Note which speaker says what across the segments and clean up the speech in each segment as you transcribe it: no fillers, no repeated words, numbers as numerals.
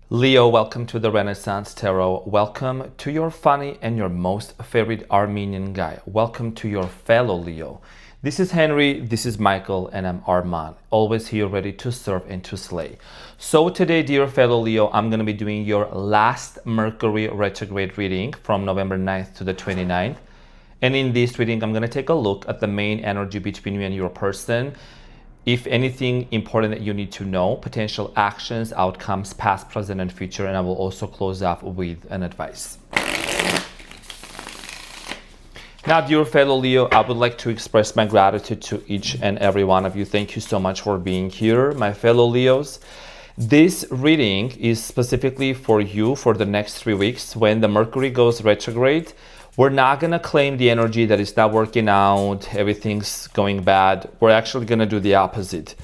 Speaker 1: Leo, welcome to the Renaissance Tarot. Welcome to your funny and your most favorite Armenian guy. Welcome to your fellow Leo. This is Henry, this is Michael, and I'm Arman. Always here ready to serve and to slay. So today, dear fellow Leo, I'm going to be doing your last Mercury retrograde reading from November 9th to the 29th. And in this reading, I'm going to take a look at the main energy between you and your person. If anything important that you need to know, potential actions, outcomes, past, present, and future, and I will also close off with an advice. Now, dear fellow Leo, I would like to express my gratitude to each and every one of you. Thank you so much for being here, my fellow Leos. This reading is specifically for you for the next 3 weeks. When the Mercury goes retrograde, we're not going to claim the energy that is not working out, everything's going bad. We're actually going to do the opposite.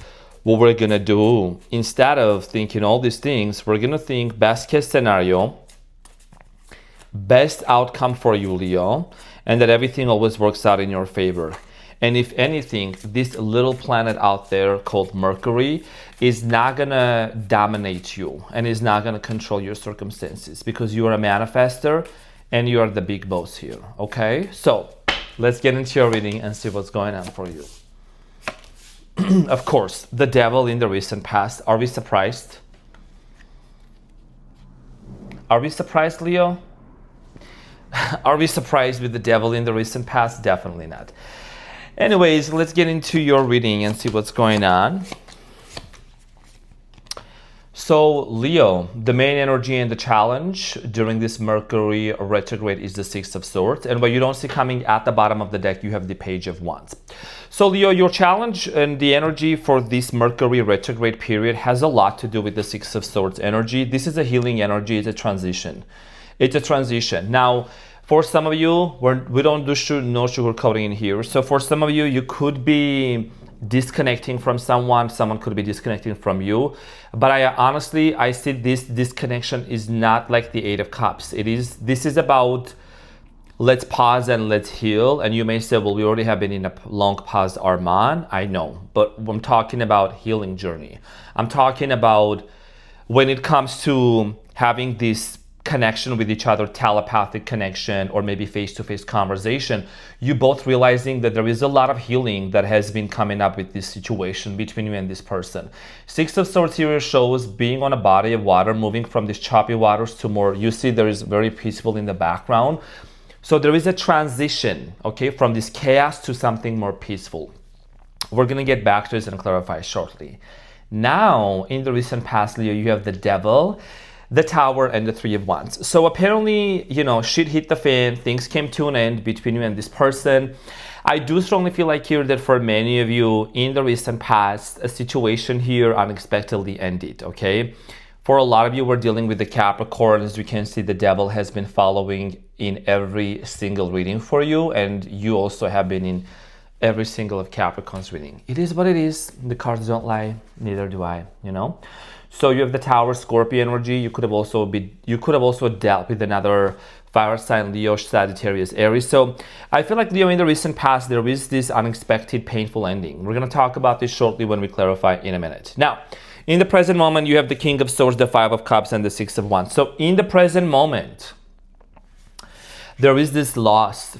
Speaker 1: What we're going to do, instead of thinking all these things, we're going to think best case scenario, best outcome for you, Leo, and that everything always works out in your favor. And if anything, this little planet out there called Mercury is not going to dominate you and is not going to control your circumstances because you are a manifester and you are the big boss here, okay? So let's get into your reading and see what's going on for you. Of course, the devil in the recent past. Are we surprised? Are we surprised, Leo? Are we surprised with the devil in the recent past? Definitely not. Anyways, let's get into your reading and see what's going on. So, Leo, the main energy and the challenge during this Mercury retrograde is the Six of Swords. And what you don't see coming at the bottom of the deck, you have the Page of Wands. So, Leo, your challenge and the energy for this Mercury retrograde period has a lot to do with the Six of Swords energy. This is a healing energy. It's a transition. It's a transition. Now, for some of you, we don't do no sugarcoating in here. So, for some of you, you could be disconnecting from someone could be disconnecting from you, but I see this disconnection is not like the Eight of Cups. This is about let's pause and let's heal. And you may say, well, we already have been in a long pause, Arman. I know, but I'm talking about healing journey. I'm talking about when it comes to having this connection with each other, telepathic connection, or maybe face-to-face conversation, you both realizing that there is a lot of healing that has been coming up with this situation between you and this person. Six of Swords here shows being on a body of water, moving from these choppy waters to more, you see there is very peaceful in the background. So there is a transition, okay, from this chaos to something more peaceful. We're going to get back to this and clarify shortly. Now, in the recent past, Leo, you have the Devil, the Tower, and the Three of Wands. So apparently, shit hit the fan. Things came to an end between you and this person. I do strongly feel like here that for many of you in the recent past, a situation here unexpectedly ended, okay? For a lot of you, we're dealing with the Capricorn. As you can see, the Devil has been following in every single reading for you, and you also have been in every single of Capricorn's reading. It is what it is. The cards don't lie, neither do I, So you have the Tower, Scorpio energy. You could have also dealt with another fire sign, Leo, Sagittarius, Aries. So I feel like, Leo, in the recent past, there is this unexpected, painful ending. We're going to talk about this shortly when we clarify in a minute. Now, in the present moment, you have the King of Swords, the Five of Cups, and the Six of Wands. So in the present moment, there is this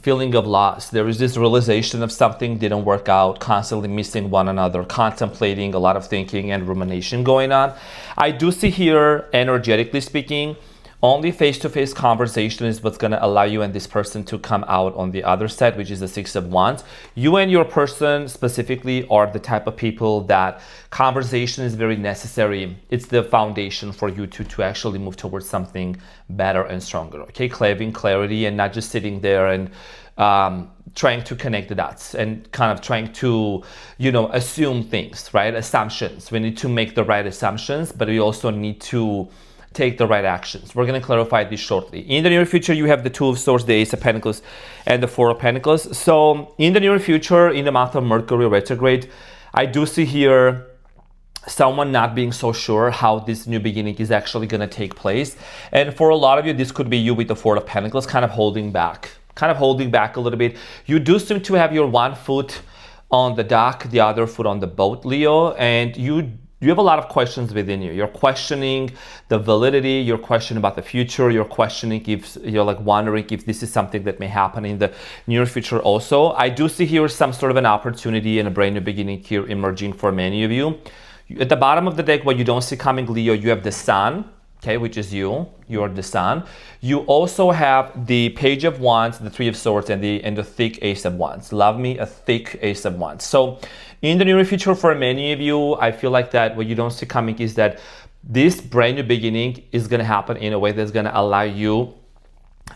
Speaker 1: feeling of loss. There is this realization of something didn't work out, constantly missing one another, contemplating, a lot of thinking and rumination going on. I do see here, energetically speaking, only face-to-face conversation is what's going to allow you and this person to come out on the other side, which is the Six of Wands. You and your person specifically are the type of people that conversation is very necessary. It's the foundation for you to actually move towards something better and stronger, okay? Craving clarity and not just sitting there and trying to connect the dots and kind of trying to, assume things, right? Assumptions. We need to make the right assumptions, but we also need to take the right actions. We're going to clarify this shortly. In the near future, you have the Two of Swords, the Ace of Pentacles, and the Four of Pentacles. So in the near future, in the month of Mercury retrograde, I do see here someone not being so sure how this new beginning is actually going to take place. And for a lot of you, this could be you with the Four of Pentacles, kind of holding back a little bit. You do seem to have your one foot on the dock, the other foot on the boat, Leo, and you you have a lot of questions within you. You're questioning the validity, you're questioning about the future, you're questioning if you're like wondering if this is something that may happen in the near future also. I do see here some sort of an opportunity and a brand new beginning here emerging for many of you. At the bottom of the deck, what you don't see coming, Leo, you have the Sun, okay, which is you. You're the Sun. You also have the Page of Wands, the Three of Swords, and the thick Ace of Wands. Love me a thick Ace of Wands. So in the near future, for many of you, I feel like that what you don't see coming is that this brand new beginning is going to happen in a way that's going to allow you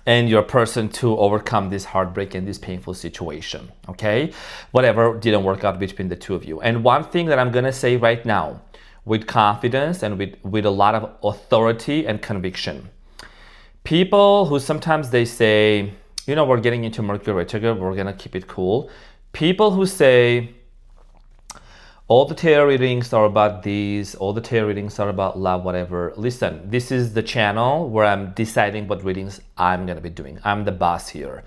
Speaker 1: and your person to overcome this heartbreak and this painful situation, okay? Whatever didn't work out between the two of you. And one thing that I'm going to say right now, with confidence and with a lot of authority and conviction. People who sometimes they say, you know, we're getting into Mercury retrograde, we're gonna keep it cool. People who say, all the tarot readings are about these, all the tarot readings are about love, whatever. Listen, this is the channel where I'm deciding what readings I'm gonna be doing. I'm the boss here.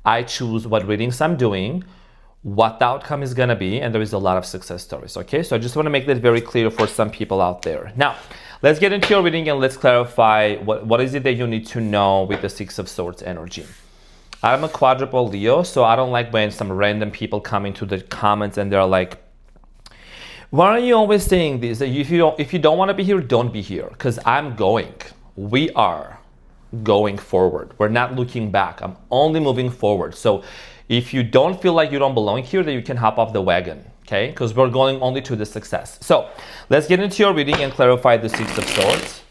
Speaker 1: I choose what readings I'm doing, what the outcome is gonna be, and there is a lot of success stories, okay? So I just wanna make that very clear for some people out there. Now, let's get into your reading and let's clarify what is it that you need to know with the Six of Swords energy. I'm a quadruple Leo, so I don't like when some random people come into the comments and they're like, why are you always saying this? If you don't wanna be here, don't be here, because I'm going. We are going forward. We're not looking back. I'm only moving forward. So if you don't feel like you don't belong here, then you can hop off the wagon, okay? Because we're going only to the success. So let's get into your reading and clarify the Six of Swords.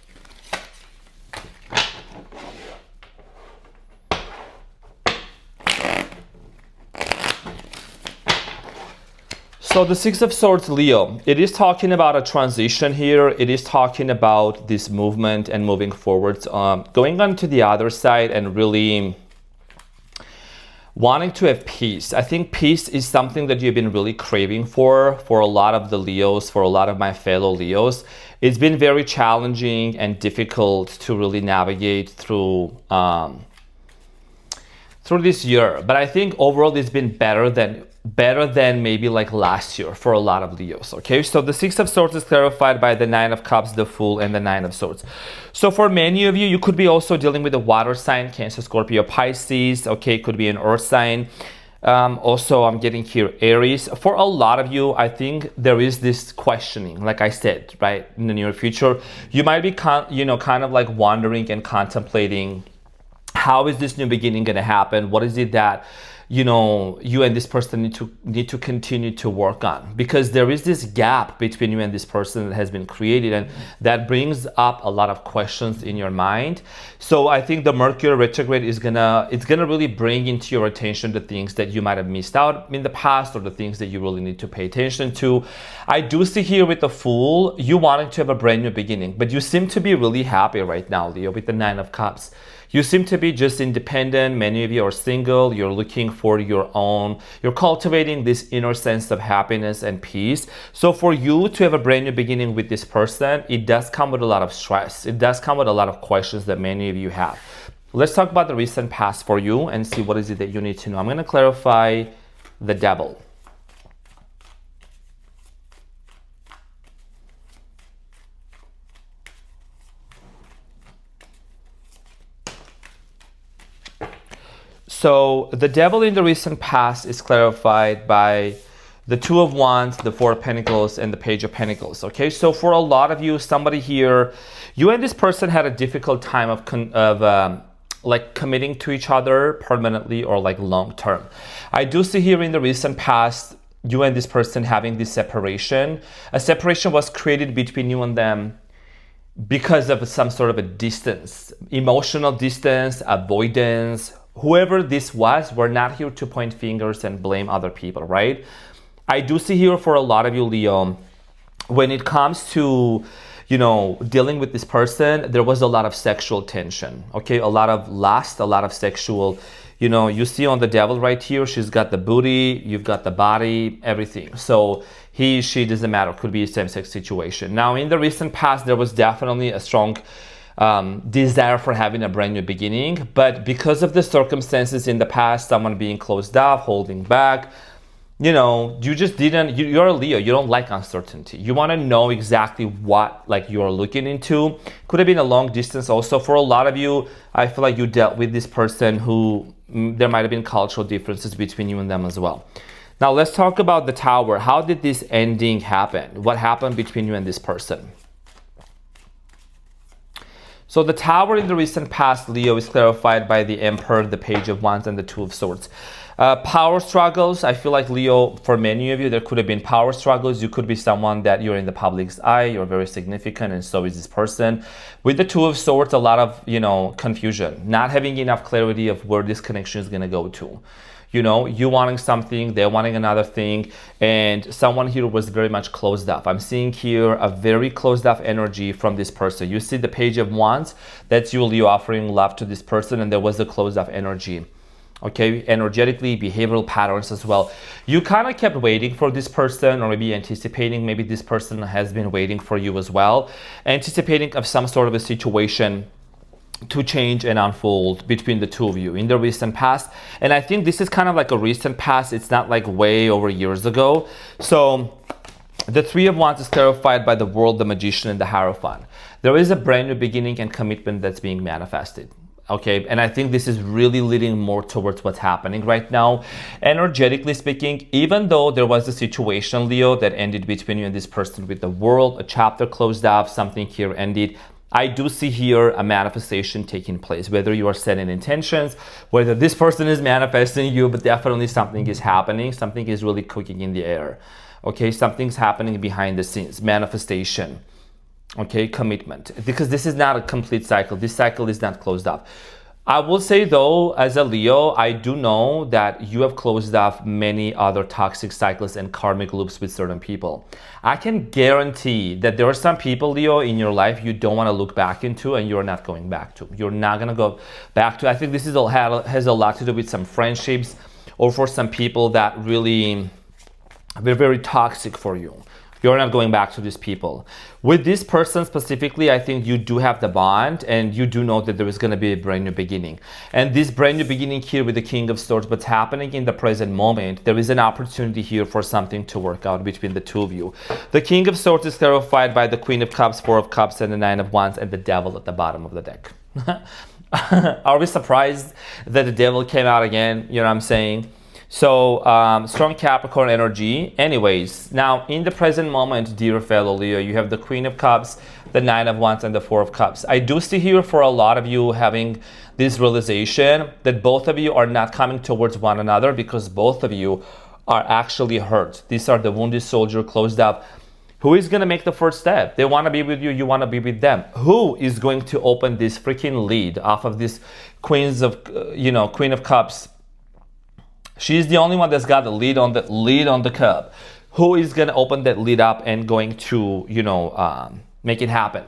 Speaker 1: So the Six of Swords, Leo, it is talking about a transition here. It is talking about this movement and moving forwards, going on to the other side and really wanting to have peace. I think peace is something that you've been really craving for a lot of the Leos, for a lot of my fellow Leos. It's been very challenging and difficult to really navigate through this year. But I think overall it's been better than maybe like last year for a lot of Leos, okay? So the Six of Swords is clarified by the Nine of Cups, the Fool, and the Nine of Swords. So for many of you, you could be also dealing with a water sign, Cancer, Scorpio, Pisces, okay? It could be an earth sign. Also, I'm getting here Aries. For a lot of you, I think there is this questioning, like I said, right? In the near future, you might be kind of like wondering and contemplating, how is this new beginning going to happen? What is it that you and this person need to continue to work on? Because there is this gap between you and this person that has been created, and that brings up a lot of questions in your mind. So I think the Mercury retrograde is gonna really bring into your attention the things that you might have missed out in the past, or the things that you really need to pay attention to. I do see here with the Fool, you wanting to have a brand new beginning, but you seem to be really happy right now, Leo, with the Nine of Cups. You seem to be just independent. Many of you are single. You're looking for your own. You're cultivating this inner sense of happiness and peace. So for you to have a brand new beginning with this person, it does come with a lot of stress. It does come with a lot of questions that many of you have. Let's talk about the recent past for you and see what is it that you need to know. I'm going to clarify the Devil. So the Devil in the recent past is clarified by the Two of Wands, the Four of Pentacles, and the Page of Pentacles, okay? So for a lot of you, somebody here, you and this person had a difficult time of like committing to each other permanently or like long term. I do see here in the recent past, you and this person having this separation. A separation was created between you and them because of some sort of a distance, emotional distance, avoidance. Whoever this was, we're not here to point fingers and blame other people, right? I do see here for a lot of you, Leo, when it comes to, dealing with this person, there was a lot of sexual tension, okay? A lot of lust, a lot of sexual, you see on the Devil right here, she's got the booty, you've got the body, everything. So he, she, doesn't matter, could be a same-sex situation. Now, in the recent past, there was definitely a strong desire for having a brand new beginning, but because of the circumstances in the past, someone being closed off, holding back, you just didn't, you're a Leo, you don't like uncertainty. You want to know exactly what like you're looking into. Could have been a long distance also. For a lot of you, I feel like you dealt with this person who there might have been cultural differences between you and them as well. Now let's talk about the Tower. How did this ending happen? What happened between you and this person? So the Tower in the recent past, Leo, is clarified by the Emperor, the Page of Wands, and the Two of Swords. Power struggles. I feel like, Leo, for many of you, there could have been power struggles. You could be someone that you're in the public's eye, you're very significant, and so is this person. With the Two of Swords, a lot of, confusion, not having enough clarity of where this connection is going to go to. You wanting something, they're wanting another thing, and someone here was very much closed off. I'm seeing here a very closed off energy from this person. You see the Page of Wands, that's you, Leo, offering love to this person, and there was a closed off energy. Okay, energetically, behavioral patterns as well. You kind of kept waiting for this person, or maybe anticipating, maybe this person has been waiting for you as well, anticipating of some sort of a situation to change and unfold between the two of you in the recent past. And I think this is kind of like a recent past. It's not like way over years ago. So the Three of Wands is clarified by the World, the Magician, and the Hierophant. There is a brand new beginning and commitment that's being manifested. Okay, and I think this is really leading more towards what's happening right now. Energetically speaking, even though there was a situation, Leo, that ended between you and this person with the World, a chapter closed off, something here ended, I do see here a manifestation taking place, whether you are setting intentions, whether this person is manifesting you, but definitely something is happening, something is really cooking in the air. Okay, something's happening behind the scenes, manifestation. Okay, commitment, because this is not a complete cycle. This cycle is not closed off. I will say though, as a Leo, I do know that you have closed off many other toxic cycles and karmic loops with certain people. I can guarantee that there are some people, Leo, in your life you don't want to look back into, and you're not going back to. You're not going to go back to. I think this is has a lot to do with some friendships, or for some people that really were very toxic for you. You're not going back to these people. With this person specifically, I think you do have the bond, and you do know that there is going to be a brand new beginning. And this brand new beginning here with the King of Swords, what's happening in the present moment, there is an opportunity here for something to work out between the two of you. The King of Swords is clarified by the Queen of Cups, Four of Cups, and the Nine of Wands, and the Devil at the bottom of the deck. Are we surprised that the Devil came out again? You know what I'm saying? So, strong Capricorn energy. Anyways, now in the present moment, dear fellow Leo, you have the Queen of Cups, the Nine of Wands, and the Four of Cups. I do see here for a lot of you having this realization that both of you are not coming towards one another because both of you are actually hurt. These are the wounded soldier, closed up. Who is going to make the first step? They want to be with you, you want to be with them. Who is going to open this freaking lead off of this Queen of Cups? She's the only one that's got the lead on the cup. Who is going to open that lead up and going to, make it happen?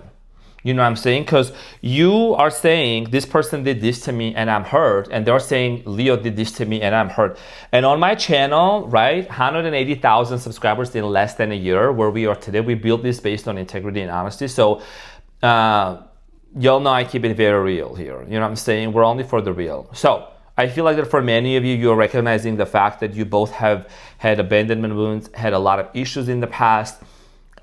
Speaker 1: You know what I'm saying? Because you are saying, this person did this to me and I'm hurt. And they're saying, Leo did this to me and I'm hurt. And on my channel, right, 180,000 subscribers in less than a year, where we are today, we built this based on integrity and honesty. So, y'all know I keep it very real here. You know what I'm saying? We're only for the real. So, I feel like that for many of you, you're recognizing the fact that you both have had abandonment wounds, had a lot of issues in the past.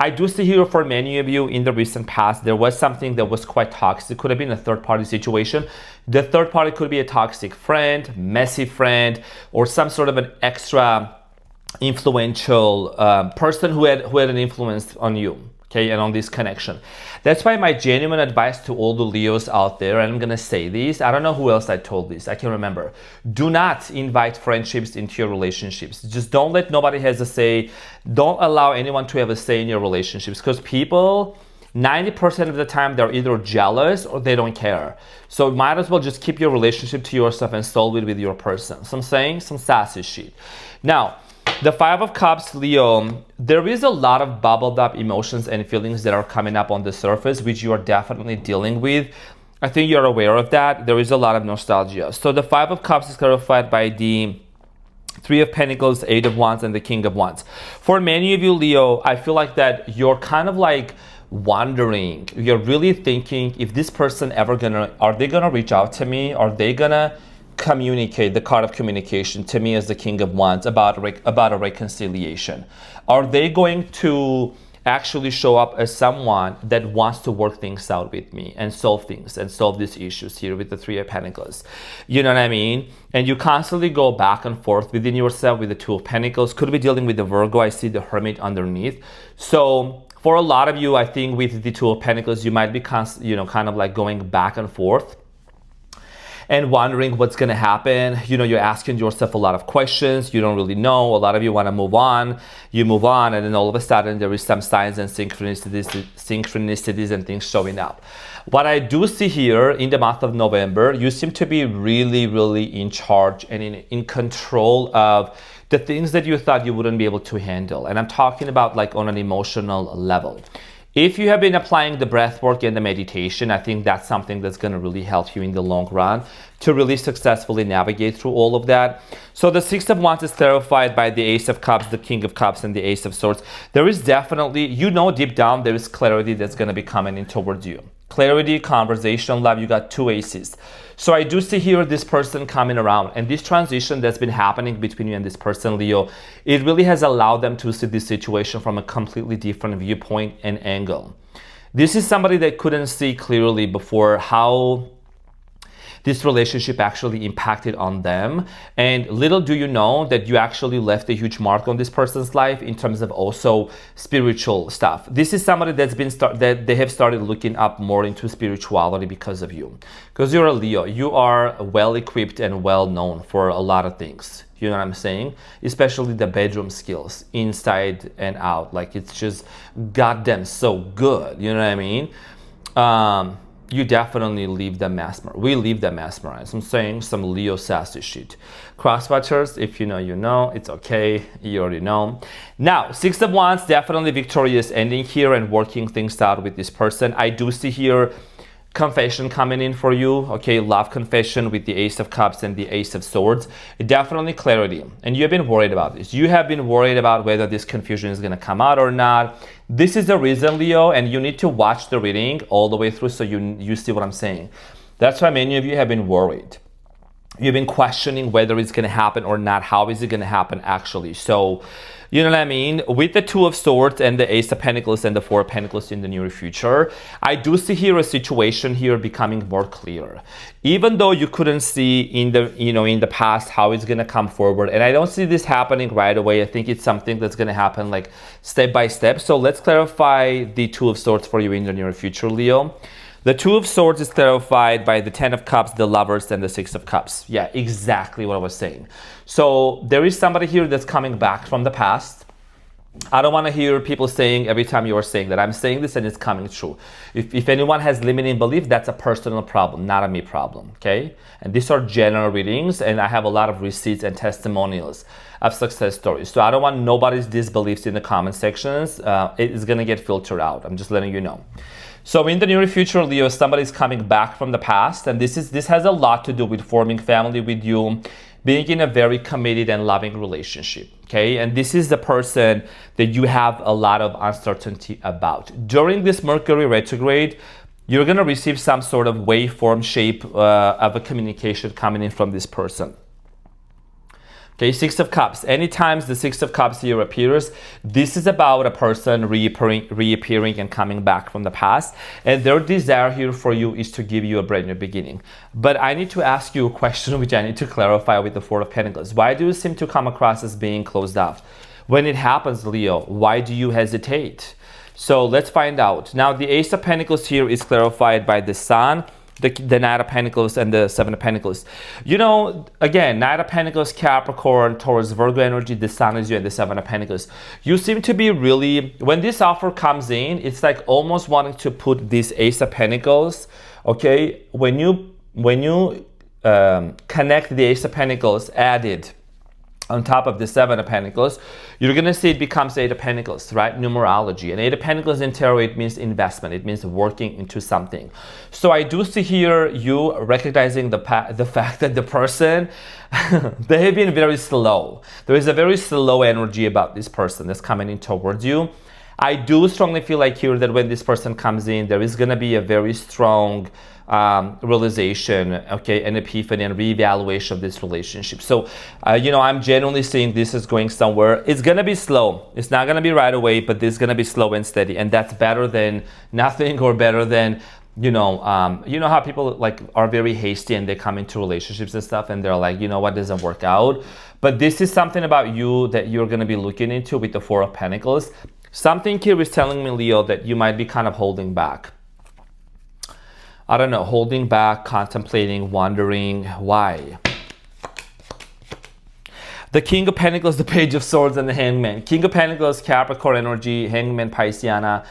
Speaker 1: I do see here for many of you in the recent past, there was something that was quite toxic. It could have been a third-party situation. The third party could be a toxic friend, messy friend, or some sort of an extra influential person who had an influence on you. Okay, and on this connection. That's why my genuine advice to all the Leos out there, and I'm gonna say this, I don't know who else I told this, I can't remember. Do not invite friendships into your relationships. Just don't let nobody has a say. Don't allow anyone to have a say in your relationships, because people, 90% of the time, they're either jealous or they don't care. So might as well just keep your relationship to yourself and solve it with your person. So I'm saying some sassy shit. Now, the Five of Cups, Leo, there is a lot of bubbled up emotions and feelings that are coming up on the surface, which you are definitely dealing with. I think you're aware of that. There is a lot of nostalgia. So the Five of Cups is clarified by the Three of Pentacles, Eight of Wands, and the King of Wands. For many of you, Leo, I feel like that you're kind of like wondering, you're really thinking, if this person are they gonna reach out to me? Are they gonna communicate, the card of communication to me as the King of Wands about a reconciliation? Are they going to actually show up as someone that wants to work things out with me and solve things and solve these issues here with the Three of Pentacles? You know what I mean? And you constantly go back and forth within yourself with the Two of Pentacles. Could be dealing with the Virgo. I see the Hermit underneath. So for a lot of you, I think with the Two of Pentacles, you might be kind of like going back and forth and wondering what's going to happen. You're asking yourself a lot of questions. You don't really know. A lot of you want to move on. You move on, and then all of a sudden there is some signs and synchronicities and things showing up. What I do see here in the month of November, you seem to be really, really in charge and in control of the things that you thought you wouldn't be able to handle. And I'm talking about like on an emotional level. If you have been applying the breath work and the meditation, I think that's something that's going to really help you in the long run to really successfully navigate through all of that. So the Six of Wands is clarified by the Ace of Cups, the King of Cups, and the Ace of Swords. There is definitely, deep down, there is clarity that's going to be coming in towards you. Clarity, conversation, love, you got two aces. So I do see here this person coming around, and this transition that's been happening between you and this person, Leo, it really has allowed them to see this situation from a completely different viewpoint and angle. This is somebody that couldn't see clearly before how this relationship actually impacted on them. And little do you know that you actually left a huge mark on this person's life in terms of also spiritual stuff. This is somebody that they have started looking up more into spirituality because of you. Because you're a Leo, you are well equipped and well known for a lot of things. You know what I'm saying? Especially the bedroom skills, inside and out. Like, it's just goddamn so good. You know what I mean? You definitely leave them mesmerized. We leave them mesmerized. I'm saying some Leo sassy shit. Crosswatchers, if you know, you know. It's okay. You already know. Now, Six of Wands, definitely victorious ending here and working things out with this person. I do see here confession coming in for you. Okay, love confession with the Ace of Cups and the Ace of Swords. Definitely clarity. And you've been worried about this. You have been worried about whether this confusion is going to come out or not. This is the reason, Leo, and you need to watch the reading all the way through so you see what I'm saying. That's why many of you have been worried. You've been questioning whether it's going to happen or not. How is it going to happen actually? So, you know what I mean? With the Two of Swords and the Ace of Pentacles and the Four of Pentacles in the near future, I do see here a situation here becoming more clear. Even though you couldn't see in the past how it's going to come forward, and I don't see this happening right away. I think it's something that's going to happen like step by step. So let's clarify the Two of Swords for you in the near future, Leo. The Two of Swords is clarified by the Ten of Cups, the Lovers, and the Six of Cups. Yeah, exactly what I was saying. So there is somebody here that's coming back from the past. I don't want to hear people saying every time you are saying that. I'm saying this and it's coming true. If anyone has limiting belief, that's a personal problem, not a me problem, okay? And these are general readings, and I have a lot of receipts and testimonials of success stories. So I don't want nobody's disbeliefs in the comment sections. It is going to get filtered out. I'm just letting you know. So in the near future, Leo, somebody's coming back from the past, and this has a lot to do with forming family with you, being in a very committed and loving relationship, okay? And this is the person that you have a lot of uncertainty about. During this Mercury retrograde, you're going to receive some sort of waveform shape of a communication coming in from this person. Okay, Six of Cups. Anytime the Six of Cups here appears, this is about a person reappearing and coming back from the past. And their desire here for you is to give you a brand new beginning. But I need to ask you a question which I need to clarify with the Four of Pentacles. Why do you seem to come across as being closed off? When it happens, Leo, why do you hesitate? So let's find out. Now, the Ace of Pentacles here is clarified by the Sun, the Knight of Pentacles, and the Seven of Pentacles. You know, again, Knight of Pentacles, Capricorn, Taurus, Virgo energy, the Sun is you, and the Seven of Pentacles. You seem to be really, when this offer comes in, it's like almost wanting to put this Ace of Pentacles, okay? When you connect the Ace of Pentacles added on top of the Seven of Pentacles, you're going to see it becomes Eight of Pentacles, right? Numerology. And Eight of Pentacles in tarot, it means investment. It means working into something. So I do see here you recognizing the fact that the person, they have been very slow. There is a very slow energy about this person that's coming in towards you. I do strongly feel like here that when this person comes in, there is going to be a very strong realization, okay, an epiphany and reevaluation of this relationship. So, I'm genuinely seeing this is going somewhere. It's going to be slow. It's not going to be right away, but this is going to be slow and steady. And that's better than nothing, or better than, how people like are very hasty and they come into relationships and stuff and they're like, what doesn't work out. But this is something about you that you're going to be looking into with the Four of Pentacles. Something here is telling me, Leo, that you might be kind of holding back. I don't know, holding back, contemplating, wondering why. The King of Pentacles, the Page of Swords, and the Hangman. King of Pentacles, Capricorn energy, Hangman, Pisceana.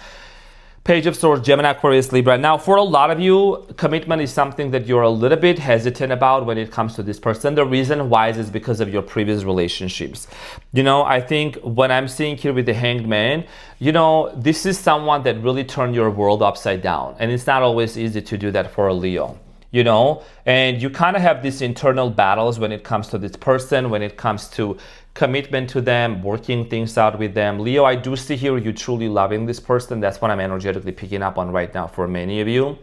Speaker 1: Page of Swords, Gemini, Aquarius, Libra. Now, for a lot of you, commitment is something that you're a little bit hesitant about when it comes to this person. The reason why is because of your previous relationships. I think when I'm seeing here with the Hanged Man, this is someone that really turned your world upside down. And it's not always easy to do that for a Leo. And you kind of have these internal battles when it comes to this person, when it comes to commitment to them, working things out with them. Leo, I do see here you truly loving this person. That's what I'm energetically picking up on right now for many of you.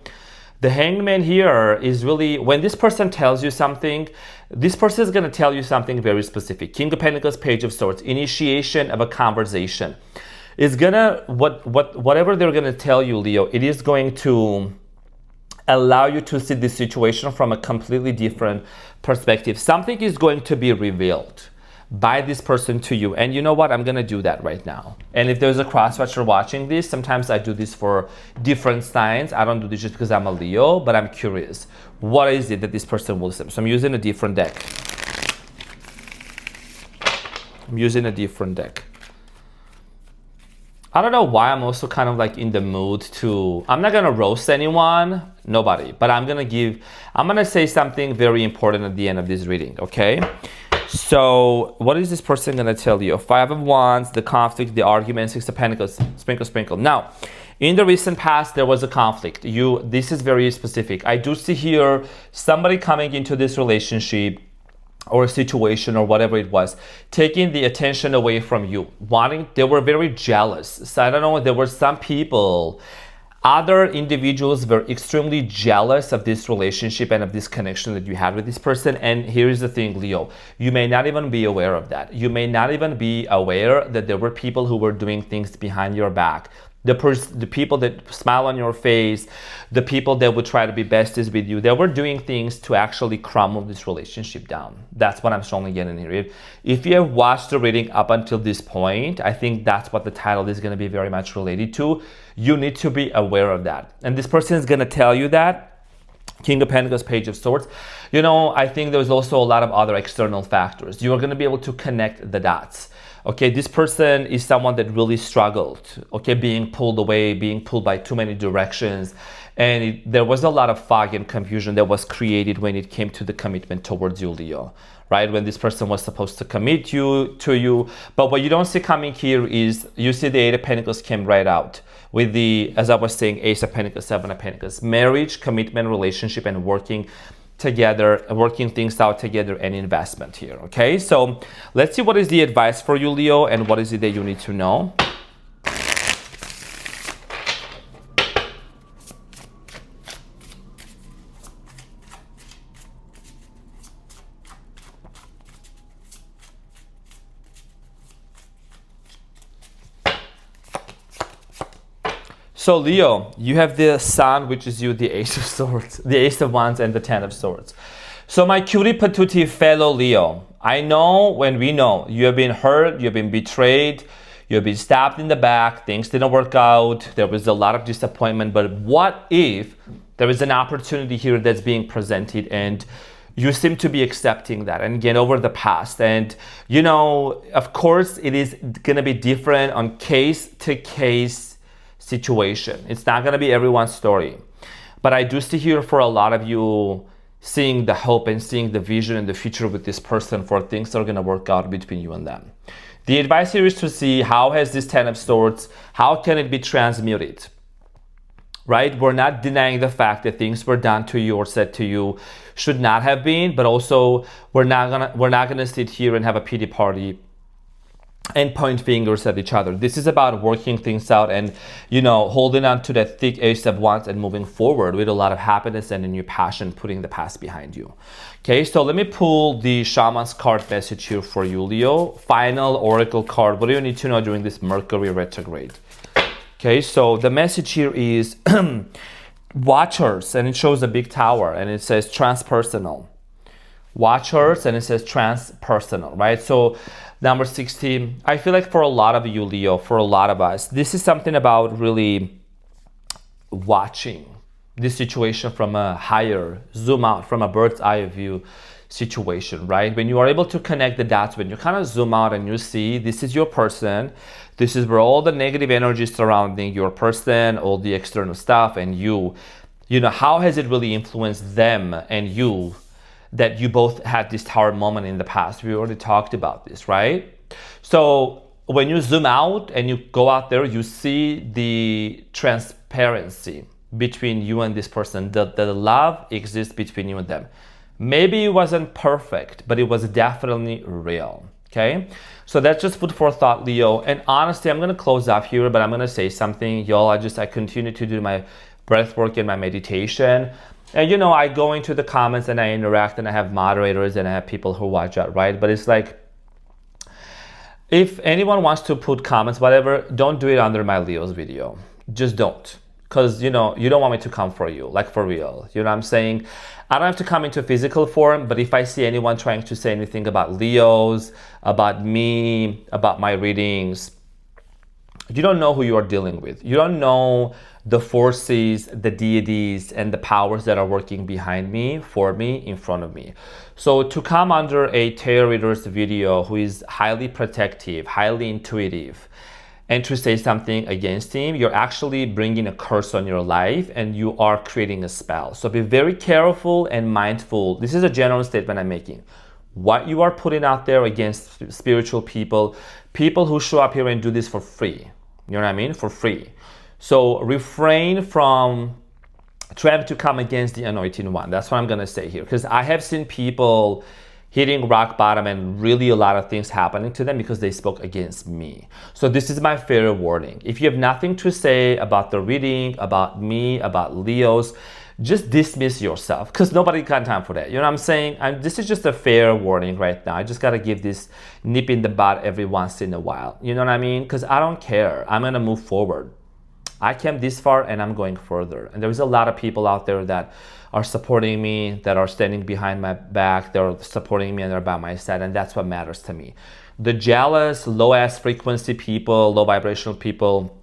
Speaker 1: The Hanged Man here is really, when this person tells you something, this person is going to tell you something very specific. King of Pentacles, Page of Swords, initiation of a conversation. Is gonna, whatever they're going to tell you, Leo, it is going to allow you to see this situation from a completely different perspective. Something is going to be revealed by this person to you. And you know what? I'm going to do that right now. And if there's a cross-watcher watching this, sometimes I do this for different signs. I don't do this just because I'm a Leo, but I'm curious. What is it that this person will say? So I'm using a different deck. I don't know why I'm also kind of like in the mood to, I'm not going to roast anyone, nobody, but I'm going to say something very important at the end of this reading, okay? So what is this person going to tell you? Five of Wands, the conflict, the argument, Six of Pentacles, sprinkle, sprinkle. Now, in the recent past, there was a conflict. This is very specific. I do see here somebody coming into this relationship or a situation or whatever it was, taking the attention away from you, they were very jealous. So I don't know, there were some people, other individuals were extremely jealous of this relationship and of this connection that you had with this person. And here's the thing, Leo, you may not even be aware of that. You may not even be aware that there were people who were doing things behind your back. The people that smile on your face, the people that would try to be besties with you, they were doing things to actually crumble this relationship down. That's what I'm strongly getting here. If you have watched the reading up until this point, I think that's what the title is going to be very much related to. You need to be aware of that. And this person is going to tell you that. King of Pentacles, Page of Swords. I think there's also a lot of other external factors. You are going to be able to connect the dots. Okay, this person is someone that really struggled, okay, being pulled away, being pulled by too many directions. And there was a lot of fog and confusion that was created when it came to the commitment towards you, Leo, right? When this person was supposed to commit to you. But what you don't see coming here is, you see the Eight of Pentacles came right out with the, as I was saying, Ace of Pentacles, Seven of Pentacles, marriage, commitment, relationship, and working together, working things out together, and investment here. Okay, so let's see what is the advice for you, Leo, and what is it that you need to know. So Leo, you have the Sun, which is you, the Ace of Swords, the Ace of Wands, and the Ten of Swords. So my cutie patootie fellow Leo, I know when we know you have been hurt, you have been betrayed, you have been stabbed in the back, things didn't work out, there was a lot of disappointment, but what if there is an opportunity here that's being presented and you seem to be accepting that and get over the past? And of course it is going to be different on case-to-case situation. It's not going to be everyone's story. But I do see here for a lot of you seeing the hope and seeing the vision and the future with this person for things that are going to work out between you and them. The advice here is to see how has this Ten of Swords, how can it be transmuted? Right? We're not denying the fact that things were done to you or said to you should not have been, but also we're not gonna sit here and have a pity party and point fingers at each other. This is about working things out and, holding on to that thick Ace of Wands and moving forward with a lot of happiness and a new passion, putting the past behind you. Okay, so let me pull the Shaman's card message here for you, Leo. Final Oracle card. What do you need to know during this Mercury retrograde? Okay, so the message here is Watchers, and it shows a big tower, and it says transpersonal. Watchers, and it says transpersonal, right? So number 16, I feel like for a lot of you, Leo, for a lot of us, this is something about really watching this situation from a higher, zoom out, from a bird's eye view situation, right? When you are able to connect the dots, when you kind of zoom out and you see this is your person, this is where all the negative energy surrounding your person, all the external stuff, and how has it really influenced them and you, that you both had this tower moment in the past? We already talked about this, right? So when you zoom out and you go out there, you see the transparency between you and this person, that the love exists between you and them. Maybe it wasn't perfect, but it was definitely real, okay? So that's just food for thought, Leo. And honestly, I'm gonna close off here, but I'm gonna say something, y'all. I continue to do my breath work and my meditation. And I go into the comments and I interact, and I have moderators and I have people who watch out, right? But it's like, if anyone wants to put comments, whatever, don't do it under my Leo's video. Just don't. Because, you don't want me to come for you, like for real. You know what I'm saying? I don't have to come into physical form, but if I see anyone trying to say anything about Leos, about me, about my readings, you don't know who you are dealing with. You don't know the forces, the deities, and the powers that are working behind me, for me, in front of me. So to come under a tarot reader's video who is highly protective, highly intuitive, and to say something against him, you're actually bringing a curse on your life and you are creating a spell. So be very careful and mindful. This is a general statement I'm making. What you are putting out there against spiritual people, people who show up here and do this for free. You know what I mean? For free. So refrain from trying to come against the anointing one. That's what I'm going to say here. Because I have seen people hitting rock bottom and really a lot of things happening to them because they spoke against me. So this is my fair warning. If you have nothing to say about the reading, about me, about Leos, just dismiss yourself, because nobody got time for that. You know what I'm saying? This is just a fair warning right now. I just got to give this nip in the butt every once in a while. You know what I mean? Because I don't care. I'm going to move forward. I came this far and I'm going further. And there's a lot of people out there that are supporting me, that are standing behind my back, they're supporting me and they're by my side, and that's what matters to me. The jealous, low-ass frequency people, low vibrational people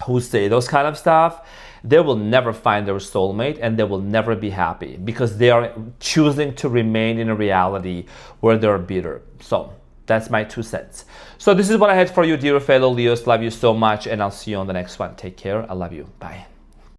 Speaker 1: who say those kind of stuff, they will never find their soulmate and they will never be happy because they are choosing to remain in a reality where they're bitter. So that's my 2 cents. So this is what I had for you, dear fellow Leos. Love you so much, and I'll see you on the next one. Take care. I love you. Bye.